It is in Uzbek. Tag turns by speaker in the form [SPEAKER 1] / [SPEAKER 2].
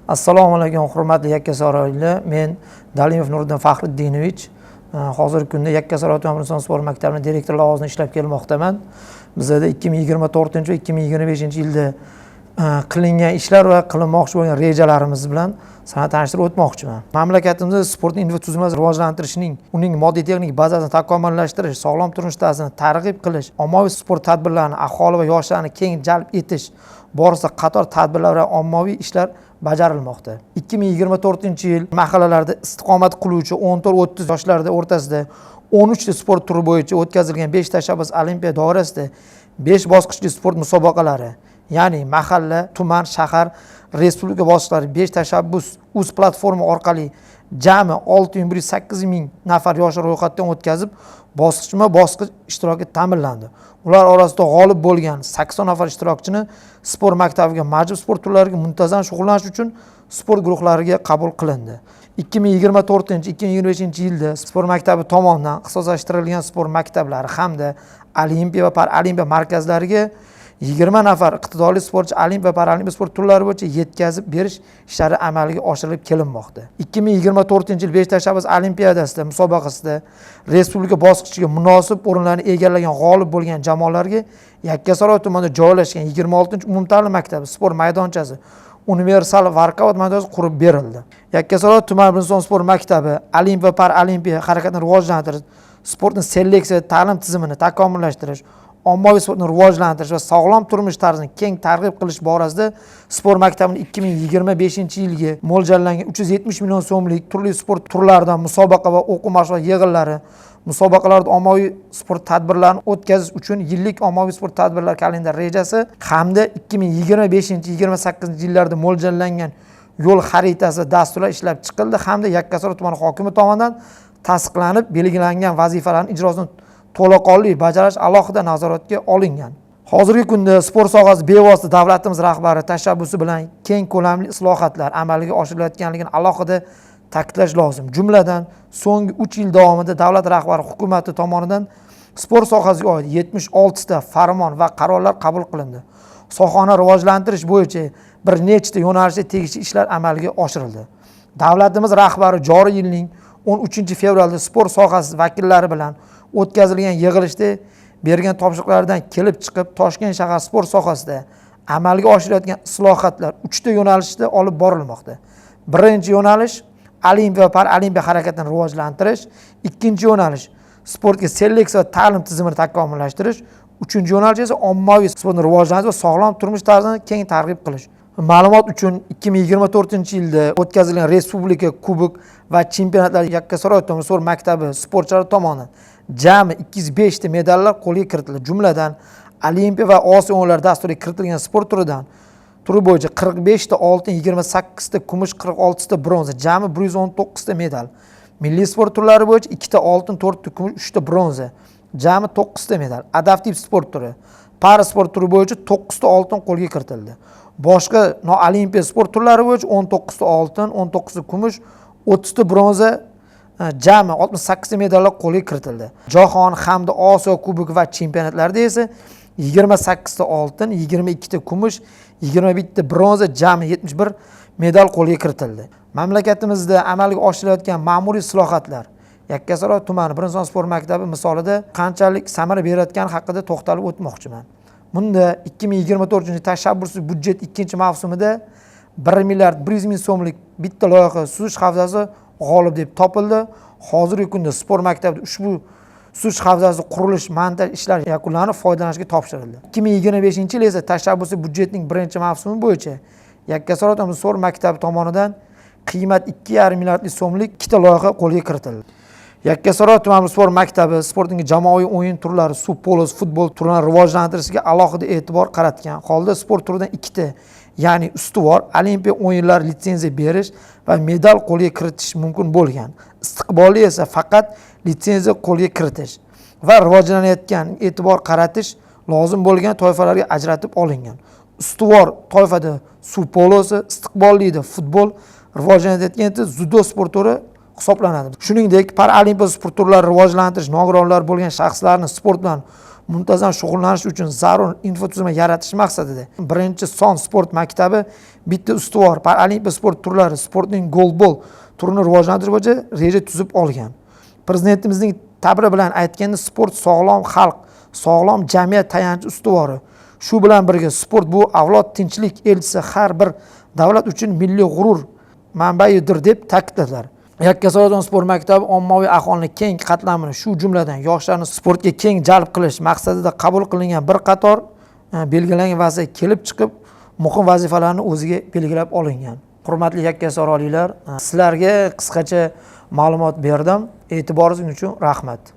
[SPEAKER 1] Assalomu alaykum hurmatli Yakkasaroyli. Men Dalimov Nuriddin Faxriddinovich. Hozirgi kunda Yakkasaroy tuman inson sport maktabining direktor lavozimida ishlab kelmoqdaman. Bizda 2024 va 2025-yilda qilingan ishlar va qilinmoqchi bo'lgan rejalarimiz bilan sizlarni tanishtirib o'tmoqchiman. Mamlakatimizda sportni infratuzilmani rivojlantirishning, uning moddiy texnik bazasini takomillashtirish, sog'lom turmush tarzini targ'ib qilish, ommaviy sport tadbirlarini, aholi va yoshlarni keng jalb etish borasida qator tadbirlar va ommaviy ishlar bajarilmoqda. 2024-yil mahallalarda istiqomat qiluvchi 14-30 yoshlarda o'rtasida 13 ta sport turi bo'yicha o'tkazilgan 5 tashabbus olimpiya doirasida 5 bosqichli sport musobaqalari, ya'ni mahalla, tuman, shahar, respublika bosqichlari 5 tashabbus uz platforma orqali jami 608 ming nafar yoshlar ro'yxatdan o'tkazib, bosqichma-bosqich ishtiroki ta'minlandi. Ular orasida g'olib bo'lgan 80 nafar ishtirokchini sport maktabiga majbur sport turlariga muntazam shug'ullanish uchun sport guruhlariga qabul qilindi. 2024-2025-yilda sport maktabi tomonidan ixtisoslashtirilgan sport maktablari hamda olimpiya va paralimpiya markazlariga 20 nafar iqtidorli sportchi olimpiya va paralimpiya sport turlari bo'yicha yetkazib berish ishlari amalga oshirilib kelinmoqda. 2024-yil 5 tashabbus olimpiadasida musobaqasida respublika bosqichiga munosib o'rinlarni egallagan g'olib bo'lgan jamoalarga Yakkasaroy tumanida joylashgan 26-umumta'lim maktabi sport maydonchasi universal workout maydonchasi qurib berildi. Yakkasaroy tuman inson sport maktabi olimpiya va paralimpiya harakatini rivojlantirish, sportni seleksiya ta'lim tizimini takomillashtirish, ommaviy sportni rivojlantirish va sog'lom turmush tarzini keng targ'ib qilish borasida sport maktabining 2025-yilga mo'ljallangan 370 million so'mlik turli sport turlaridan musobaqa va o'quv mashg'ulot yig'inlari, musobaqalarda ommaviy sport tadbirlarini o'tkazish uchun yillik ommaviy sport tadbirlar kalendar rejasi hamda 2025-28-yillarda mo'ljallangan yo'l xaritasi va dasturlar ishlab chiqildi hamda Yakkasaroy tumani hokimi tomonidan tasdiqlanib, belgilangan vazifalarning ijrosini to'laqonli bajarish alohida nazoratga olingan. Hozirgi kunda sport sohasi bevosita davlatimiz rahbari tashabbusi bilan keng ko'lamli islohotlar amalga oshirilayotganligini alohida ta'kidlash lozim. Jumladan, so'nggi 3 yil davomida davlat rahbari hukumati tomonidan sport sohasiga oid 76 ta farmon va qarorlar qabul qilindi. Sohani rivojlantirish bo'yicha bir nechta yo'nalishda tegishli ishlar amalga oshirildi. Davlatimiz rahbari joriy yilning 13 fevralda sport sohasi vakillari bilan o'tkazilgan yig'ilishda bergan topshiriqlardan kelib chiqib, Toshkent shahar sport sohasida amalga oshirilayotgan islohotlar 3 ta yo'nalishda olib borilmoqda. Birinchi yo'nalish olimpiya va paralimpiya harakatini rivojlantirish, ikkinchi yo'nalish sportga seleksiya va ta'lim tizimini takomillashtirish, uchinchi yo'nalish esa ommaviy sportni rivojlantirish va sog'lom turmush tarzini keng targ'ib qilish. Ma'lumot uchun 2024-yilda o'tkazilgan respublika kubok va chempionatlar Yakkasaroy tuman sport maktabi sportchilari tomonidan jami 205 ta medallar qo'lga kiritildi. Jumladan olimpiya va Osiyo o'yinlari dasturiga kiritilgan sport turi bo'yicha 45 ta oltin, 28 ta kumush, 46 ta bronza, jami 119 ta medal. Milliy sport turlari bo'yicha 2 ta oltin, 4 ta kumush, 3 ta bronza, jami 9 ta medal. Adaptiv sport turi, para sport turi bo'yicha 9 ta oltin qo'lga kiritildi. Boshqa noolimpiya sport turlari bo'yicha 19 ta oltin, 19 ta kumush, 30 ta bronza, jami 68 ta medallar qo'lga kiritildi. Jahon hamda Osiyo kubogi va chempionatlarida esa 28 ta oltin, 22 ta kumush, 21 ta bronza, jami 71 medal qo'lga kiritildi. Mamlakatimizda amalga oshirilayotgan ma'muriy islohotlar Yakkasaroy tumani bir inson sport maktabi misolida qanchalik samara berayotgani haqida to'xtalib o'tmoqchiman. Bunda 2024 tashabbusiy budjet 2-mavsumida 1 milliard 100 ming so'mlik bitta loyiha suzish havzasi g'olib deb topildi. Hozirgi kunda sport maktabida ushbu suzish havzasi qurilish, montaj ishlari yakunlanib foydalanishga topshirildi. 2025-yil esa tashabbusiy budjetning 1-mavsumi bo'yicha Yakkasaroy tuman sport maktabi tomonidan qiymat 2,5 milliardlik so'mlik 2 ta loyiha qo'lga kiritildi. Yakkasaroy tuman sport maktabi sportning jamoaviy o'yin turlari, suv polosi, futbol turini rivojlantirishga alohida e'tibor qaratgan holda sport turidan 2 ta, ya'ni ustuvor olimpiya o'yinlari litsenziya berish va medal qo'lga kiritish mumkin bo'lgan. Istiqbolli esa faqat litsenziya qo'lga kiritish va rivojlanayotgan e'tibor qaratish lozim bo'lgan toifalarga ajratib olingan. Ustuvor toifada suv polosi, istiqbollida futbol, rivojlanayotgan judo sport turi hisoblanadi. Shuningdek, paralimpiya sport turlarini rivojlantirish, nogironlar bo'lgan shaxslarni sport bilan muntazam shug'ullanish uchun zarur infratuzilma yaratish maqsadida birinchi son sport maktabi bitta ustuvor paralimpiya sport turlari, sportning golbol turini rivojlantirish bo'yicha reja tuzib olgan. Prezidentimizning ta'biri bilan aytganda, sport sog'lom xalq, sog'lom jamiyat tayanchi ustuvori. Shu bilan birga sport bu avlod tinchlik elchisi, har bir davlat uchun milliy g'urur manbaidir deb ta'kidladilar. Yakkasaroy sport maktabi ommaviy aholini keng qatlamini, shu jumladan yoshlarni sportga keng jalb qilish maqsadida qabul qilingan bir qator belgilangan vazifa kelib chiqib, muhim vazifalarni o'ziga belgilab olingan. Hurmatli yakkasaroyliklar, sizlarga qisqacha ma'lumot berdim. E'tiboringiz uchun rahmat.